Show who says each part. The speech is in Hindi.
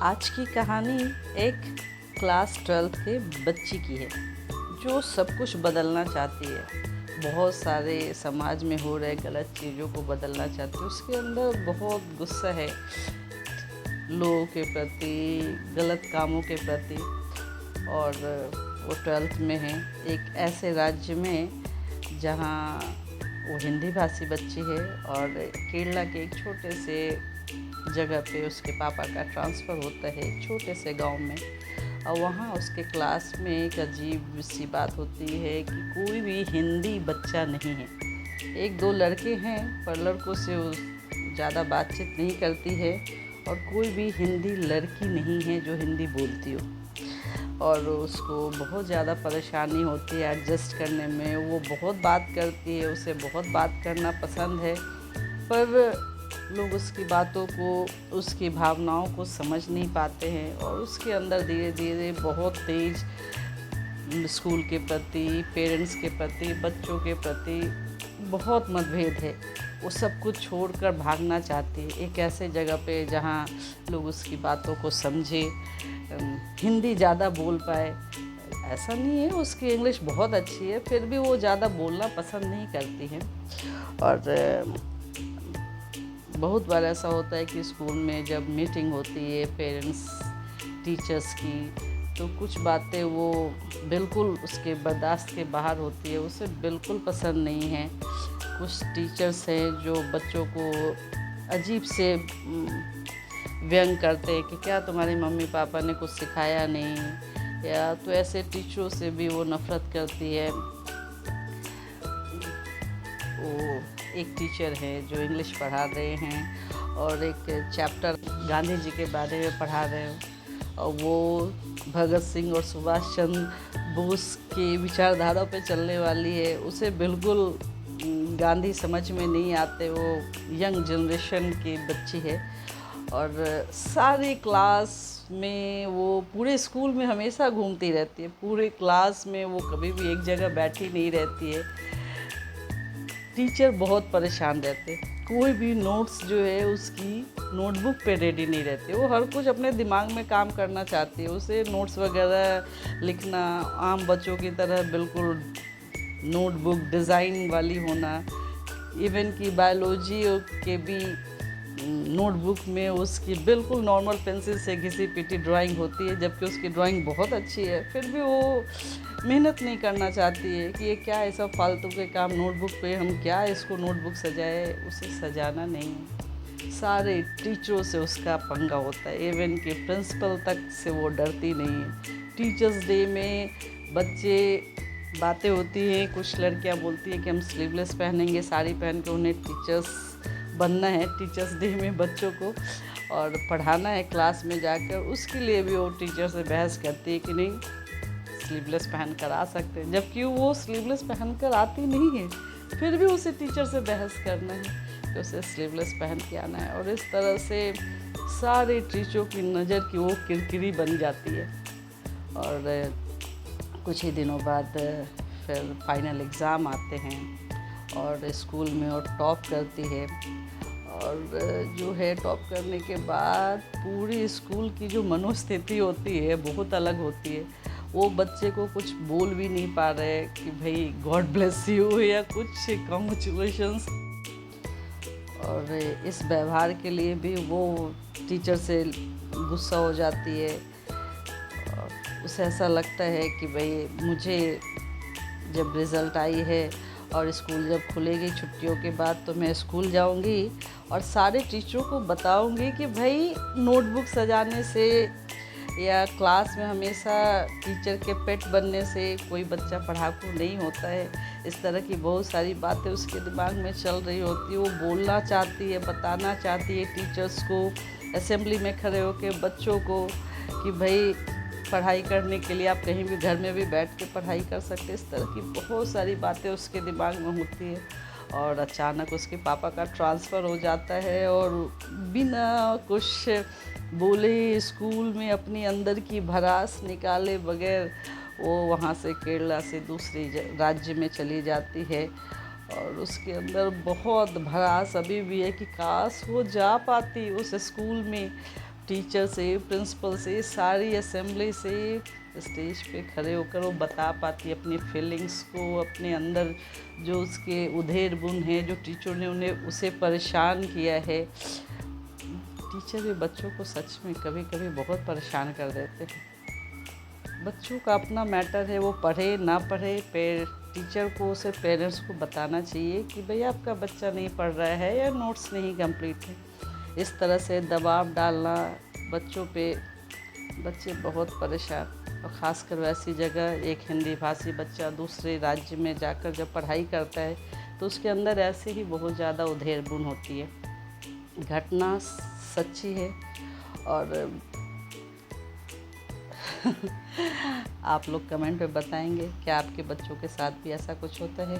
Speaker 1: आज की कहानी एक क्लास 12th के बच्ची की है जो सब कुछ बदलना चाहती है। बहुत सारे समाज में हो रहे गलत चीज़ों को बदलना चाहती है। उसके अंदर बहुत गुस्सा है लोगों के प्रति, गलत कामों के प्रति। और वो 12th में है, एक ऐसे राज्य में जहाँ वो हिंदी भाषी बच्ची है और केरला के एक छोटे से जगह पे उसके पापा का ट्रांसफ़र होता है एक छोटे से गांव में। और वहाँ उसके क्लास में एक अजीब सी बात होती है कि कोई भी हिंदी बच्चा नहीं है। एक दो लड़के हैं पर लड़कों से वो ज़्यादा बातचीत नहीं करती है और कोई भी हिंदी लड़की नहीं है जो हिंदी बोलती हो। और उसको बहुत ज़्यादा परेशानी होती है एडजस्ट करने में। वो बहुत बात करती है, उसे बहुत बात करना पसंद है, पर लोग उसकी बातों को, उसकी भावनाओं को समझ नहीं पाते हैं। और उसके अंदर धीरे धीरे बहुत तेज स्कूल के प्रति, पेरेंट्स के प्रति, बच्चों के प्रति बहुत मतभेद है। वो सब कुछ छोड़कर भागना चाहती है एक ऐसे जगह पे जहाँ लोग उसकी बातों को समझे, हिंदी ज़्यादा बोल पाए। ऐसा नहीं है, उसकी इंग्लिश बहुत अच्छी है, फिर भी वो ज़्यादा बोलना पसंद नहीं करती है। और बहुत बार ऐसा होता है कि स्कूल में जब मीटिंग होती है पेरेंट्स टीचर्स की, तो कुछ बातें वो बिल्कुल उसके बर्दाश्त के बाहर होती है, उसे बिल्कुल पसंद नहीं है। कुछ टीचर्स हैं जो बच्चों को अजीब से व्यंग करते हैं कि क्या तुम्हारे मम्मी पापा ने कुछ सिखाया नहीं, या तो ऐसे टीचरों से भी वो नफ़रत करती है। वो एक टीचर है जो इंग्लिश पढ़ा रहे हैं और एक चैप्टर गांधी जी के बारे में पढ़ा रहे हैं, और वो भगत सिंह और सुभाष चंद्र बोस की विचारधारा पे चलने वाली है। उसे बिल्कुल गांधी समझ में नहीं आते। वो यंग जनरेशन की बच्ची है और सारी क्लास में, वो पूरे स्कूल में हमेशा घूमती रहती है। पूरे क्लास में वो कभी भी एक जगह बैठी नहीं रहती है। टीचर बहुत परेशान रहते, कोई भी नोट्स जो है उसकी नोटबुक पे रेडी नहीं रहती। वो हर कुछ अपने दिमाग में काम करना चाहती है। उसे नोट्स वगैरह लिखना आम बच्चों की तरह बिल्कुल नोटबुक डिज़ाइन वाली होना, इवन कि बायोलॉजी के भी नोटबुक में उसकी बिल्कुल नॉर्मल पेंसिल से घिसी पिटी ड्राइंग होती है, जबकि उसकी ड्राइंग बहुत अच्छी है। फिर भी वो मेहनत नहीं करना चाहती है कि ये क्या ऐसा फालतू के काम नोटबुक पे, हम क्या इसको नोटबुक सजाए। उसे सजाना नहीं है। सारे टीचरों से उसका पंगा होता है, इवन कि प्रिंसिपल तक से वो डरती नहीं है। टीचर्स डे में बच्चे बातें होती हैं, कुछ लड़कियां बोलती हैं कि हम स्लीवलेस पहनेंगे, साड़ी पहन के उन्हें टीचर्स बनना है टीचर्स डे में बच्चों को, और पढ़ाना है क्लास में जाकर। उसके लिए भी वो टीचर से बहस करती है कि नहीं स्लीवलेस पहन कर आ सकते हैं, जबकि वो स्लीवलेस पहन कर आती नहीं है। फिर भी उसे टीचर से बहस करना है कि उसे स्लीवलेस पहन के आना है। और इस तरह से सारे टीचरों की नज़र की वो किरकिरी बन जाती है। और कुछ ही दिनों बाद फिर फाइनल एग्ज़ाम आते हैं और स्कूल में वो टॉप करती है। और जो है टॉप करने के बाद पूरी स्कूल की जो मनोस्थिति होती है बहुत अलग होती है। वो बच्चे को कुछ बोल भी नहीं पा रहे कि भाई गॉड ब्लेस यू या कुछ कॉन्ग्रेचुलेशंस। और इस व्यवहार के लिए भी वो टीचर से गुस्सा हो जाती है। और उसे ऐसा लगता है कि भाई मुझे जब रिज़ल्ट आई है और स्कूल जब खुलेगी छुट्टियों के बाद, तो मैं स्कूल जाऊंगी और सारे टीचरों को बताऊंगी कि भाई नोटबुक सजाने से या क्लास में हमेशा टीचर के पेट बनने से कोई बच्चा पढ़ाकू नहीं होता है। इस तरह की बहुत सारी बातें उसके दिमाग में चल रही होती है। वो बोलना चाहती है, बताना चाहती है टीचर्स को, असेंबली में खड़े होकर बच्चों को कि भाई पढ़ाई करने के लिए आप कहीं भी घर में भी बैठ के पढ़ाई कर सकते। इस तरह की बहुत सारी बातें उसके दिमाग में होती है। और अचानक उसके पापा का ट्रांसफ़र हो जाता है और बिना कुछ बोले स्कूल में अपनी अंदर की भड़ास निकाले बगैर वो वहाँ से केरला से दूसरी राज्य में चली जाती है। और उसके अंदर बहुत भड़ास अभी भी है कि काश वो जा पाती उस स्कूल में, टीचर से, प्रिंसिपल से, सारी असेंबली से स्टेज पे खड़े होकर वो बता पाती है अपनी फीलिंग्स को, अपने अंदर जो उसके उधेड़ बुन है, जो टीचर ने उन्हें उसे परेशान किया है। टीचर भी बच्चों को सच में कभी कभी बहुत परेशान कर देते हैं। बच्चों का अपना मैटर है, वो पढ़े ना पढ़े, टीचर को उसे पेरेंट्स को बताना चाहिए कि भई आपका बच्चा नहीं पढ़ रहा है या नोट्स नहीं कंप्लीट है। इस तरह से दबाव डालना बच्चों पे, बच्चे बहुत परेशान, और ख़ासकर वैसी जगह एक हिंदी भाषी बच्चा दूसरे राज्य में जाकर जब पढ़ाई करता है तो उसके अंदर ऐसे ही बहुत ज़्यादा उधेड़ बुन होती है। घटना सच्ची है और आप लोग कमेंट में बताएंगे क्या आपके बच्चों के साथ भी ऐसा कुछ होता है।